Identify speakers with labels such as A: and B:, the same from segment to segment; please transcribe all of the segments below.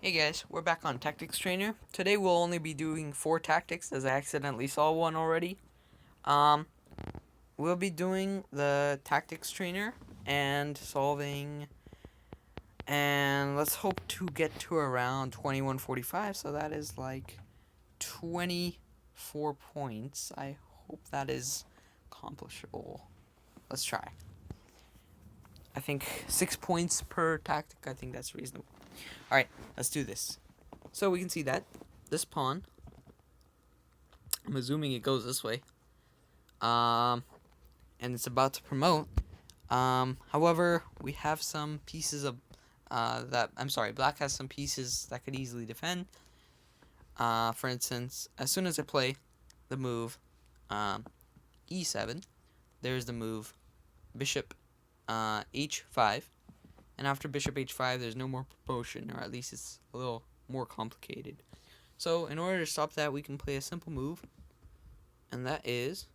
A: Hey guys, we're back on Tactics Trainer. Today we'll only be doing 4 tactics as I accidentally saw one already. Um, we'll be doing the Tactics Trainer and solving, and let's hope to get to around 2145, so that is like 24 points. I hope that is accomplishable. Let's try. I think 6 points per tactic, I think that's reasonable. Alright, let's do this. So we can see that this pawn, I'm assuming it goes this way. And it's about to promote. However, we have some pieces of black has some pieces that could easily defend. For instance, as soon as I play the move e7, there's the move bishop h5, and after bishop h5, there's no more promotion, or at least it's a little more complicated. So in order to stop that, we can play a simple move, and that is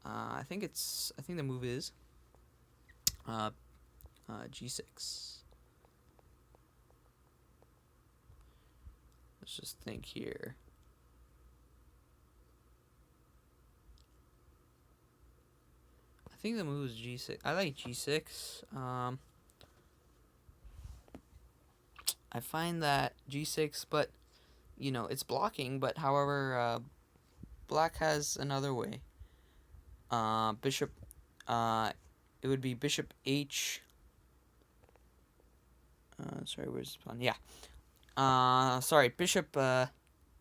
A: I think the move is g6. Let's just think here. I think the move is g6. I like g6. I find that g6, but it's blocking. But however, black has another way. Bishop. It would be bishop h. Sorry, where's the pawn? Yeah. Sorry, bishop.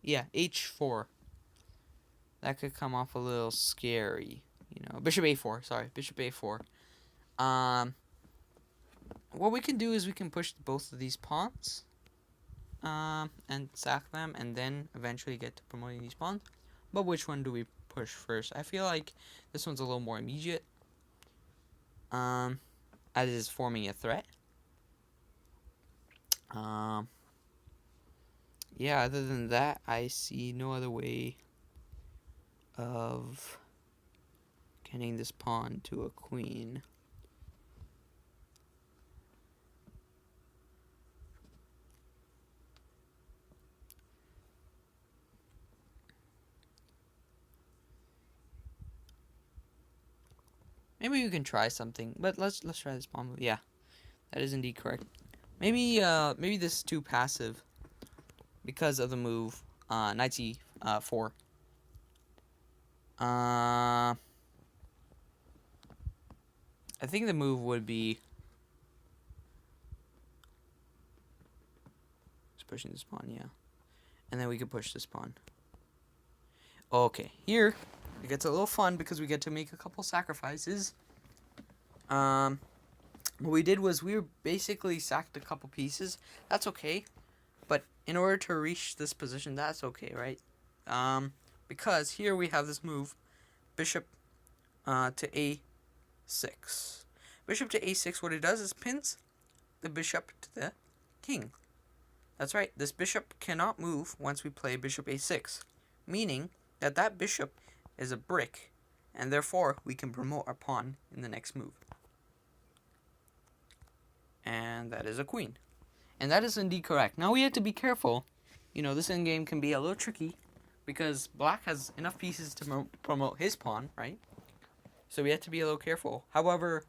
A: Yeah, h4. That could come off a little scary. Bishop a4. Sorry, bishop a4. What we can do is we can push both of these pawns, and sack them, and then eventually get to promoting these pawns. But which one do we push first? I feel like this one's a little more immediate, as it is forming a threat. Yeah, other than that, I see no other way of getting this pawn to a queen. Maybe we can try something, but let's try this pawn move. Yeah, that is indeed correct. Maybe this is too passive because of the move knight c4. I think the move would be just pushing this pawn, yeah, and then we could push this pawn. Okay, here it gets a little fun because we get to make a couple sacrifices. What we did was we basically sacked a couple pieces. That's okay, but in order to reach this position, that's okay, right? Because here we have this move, bishop to a6. Bishop to a6, what it does is pins the bishop to the king. That's right, this bishop cannot move once we play bishop a6, meaning that that bishop is a brick, and therefore we can promote our pawn in the next move. And that is a queen. And that is indeed correct. Now we have to be careful. This endgame can be a little tricky because black has enough pieces to promote his pawn, right? So we have to be a little careful. However,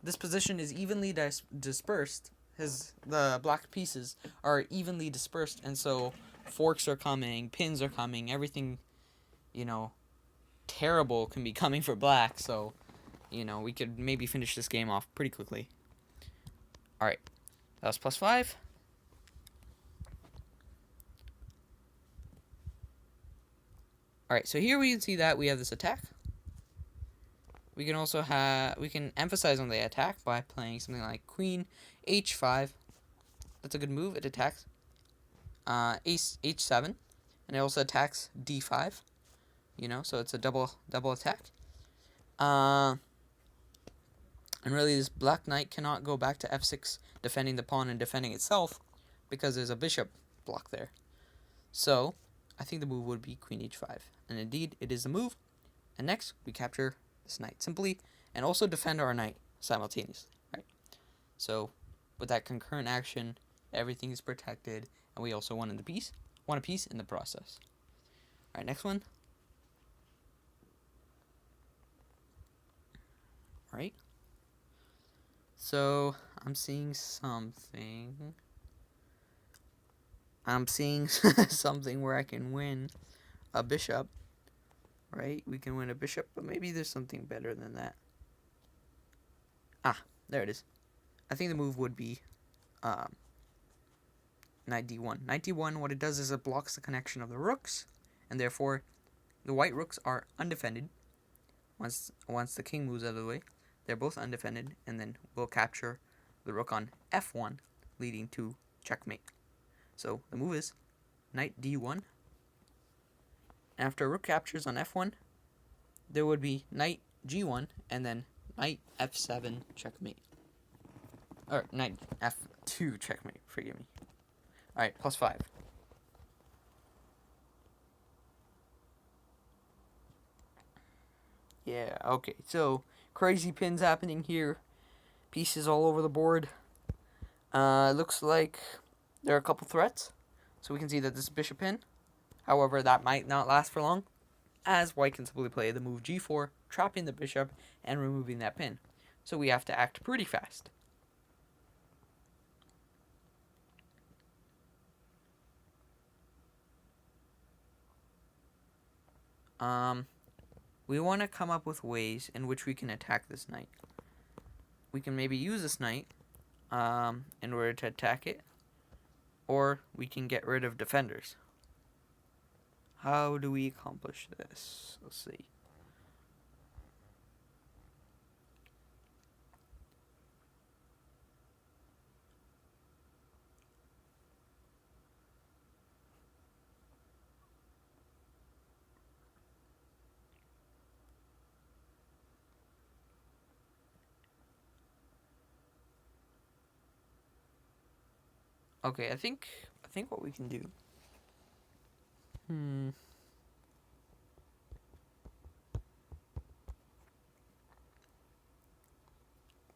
A: this position is evenly dispersed. The black pieces are evenly dispersed, and so forks are coming, pins are coming, everything, terrible can be coming for black. So, we could maybe finish this game off pretty quickly. Alright, that was +5. Alright, so here we can see that we have this attack. We can also emphasize on the attack by playing something like queen h5. That's a good move. It attacks ace h7, and it also attacks d5. So it's a double attack. And really, this black knight cannot go back to f6, defending the pawn and defending itself, because there's a bishop block there. So I think the move would be queen h5, and indeed it is the move. And next we capture this knight simply, and also defend our knight simultaneously, right? So with that concurrent action, Everything is protected, and we also won a piece in the process. All right, next one. All right. So I'm seeing something. I'm seeing something where I can win a bishop. Right? We can win a bishop, but maybe there's something better than that. Ah, there it is. I think the move would be knight d1. Knight d1, what it does is it blocks the connection of the rooks, and therefore the white rooks are undefended. Once the king moves out of the way, they're both undefended, and then we'll capture the rook on f1, leading to checkmate. So the move is knight d1. After rook captures on f1, there would be knight g1, and then knight f7 checkmate. Or knight f2 checkmate, forgive me. Alright, +5. Yeah, okay, so crazy pins happening here. Pieces all over the board. It looks like there are a couple threats. So we can see that this is bishop pin. However, that might not last for long, as white can simply play the move g4, trapping the bishop and removing that pin. So we have to act pretty fast. We want to come up with ways in which we can attack this knight. We can maybe use this knight in order to attack it, or we can get rid of defenders. How do we accomplish this? Let's see. Okay, I think what we can do.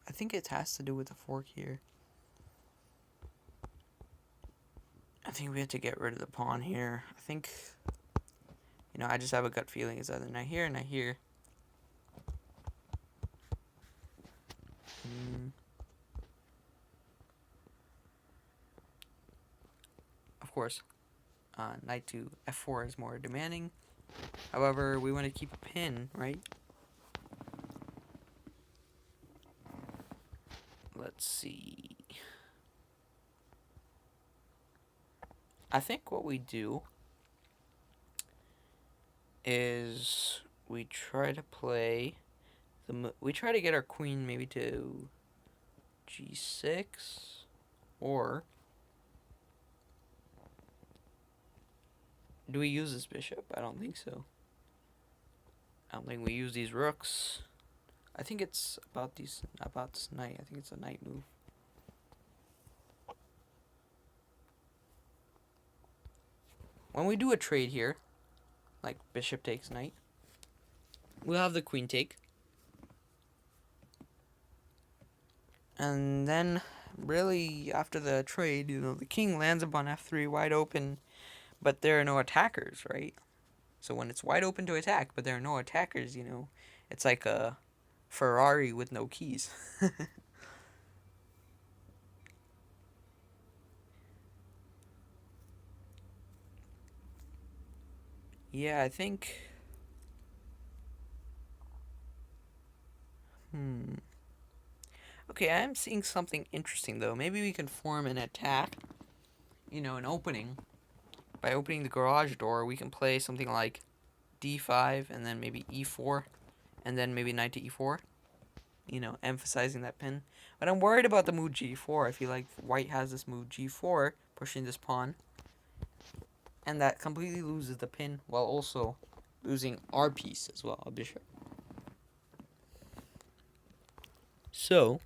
A: I think it has to do with the fork here. I think we have to get rid of the pawn here. I think, I just have a gut feeling it's either knight here, knight here. Of course, knight to f4 is more demanding. However, we want to keep a pin, right? Let's see. I think what we do is we try to play we try to get our queen maybe to g6, or do we use this bishop? I don't think so. I don't think we use these rooks. I think it's about this knight. I think it's a knight move. When we do a trade here, like bishop takes knight, we'll have the queen take. And then, really, after the trade, the king lands upon f3 wide open, but there are no attackers, right? So when it's wide open to attack, but there are no attackers, it's like a Ferrari with no keys. Yeah, I think... Okay, I am seeing something interesting, though. Maybe we can form an attack, an opening. By opening the garage door, we can play something like d5, and then maybe e4, and then maybe knight to e4. Emphasizing that pin. But I'm worried about the move g4. I feel like white has this move g4, pushing this pawn. And that completely loses the pin, while also losing our piece as well, a bishop. So,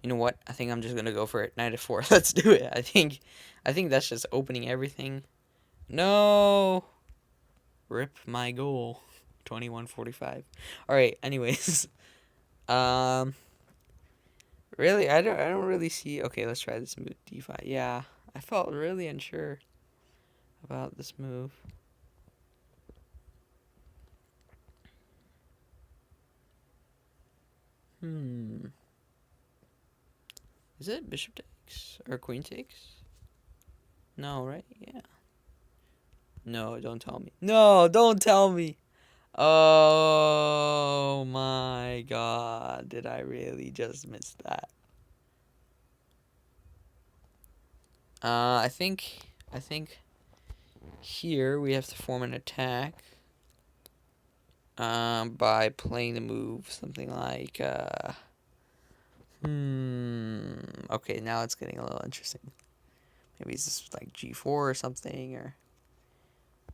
A: you know what? I think I'm just gonna go for it. Knight f4. Let's do it. I think that's just opening everything. No. Rip my goal. 21:45. All right. Anyways, um, really, I don't really see. Okay, let's try this move. D5. Yeah, I felt really unsure about this move. Is it bishop takes or queen takes? No, right? Yeah. No, don't tell me. No, don't tell me. Oh my god, did I really just miss that? I think here we have to form an attack by playing the move something like okay, now it's getting a little interesting. Maybe it's just like G4 or something, or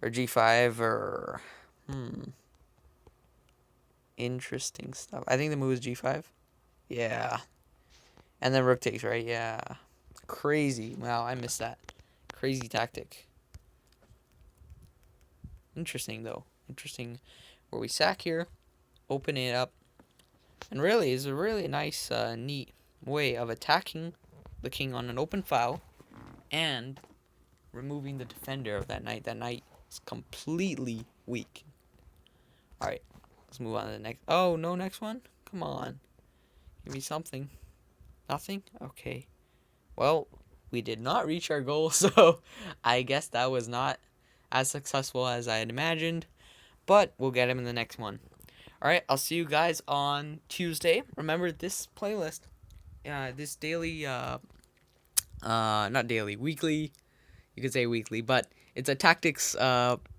A: G5, or interesting stuff. I think the move is G5. Yeah. And then rook takes, right? Yeah. Crazy. Wow, I missed that. Crazy tactic. Interesting, though. Interesting where we sack here, open it up, and really is a really nice, neat way of attacking the king on an open file and removing the defender of that knight. That knight is completely weak. Alright, let's move on to the next. Oh, no next one? Come on. Give me something. Nothing? Okay. Well, we did not reach our goal, so I guess that was not as successful as I had imagined. But we'll get him in the next one. Alright, I'll see you guys on Tuesday. Remember, this playlist, this daily, not daily, weekly, you could say weekly, but it's a tactics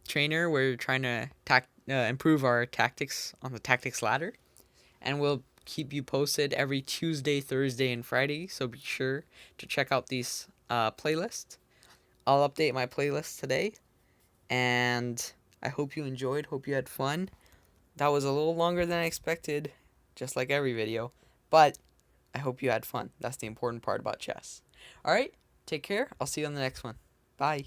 A: trainer. We're trying to improve our tactics on the tactics ladder. And we'll keep you posted every Tuesday, Thursday, and Friday. So be sure to check out these playlists. I'll update my playlist today. And I hope you enjoyed. Hope you had fun. That was a little longer than I expected, just like every video. But I hope you had fun. That's the important part about chess. Alright, take care. I'll see you on the next one. Bye.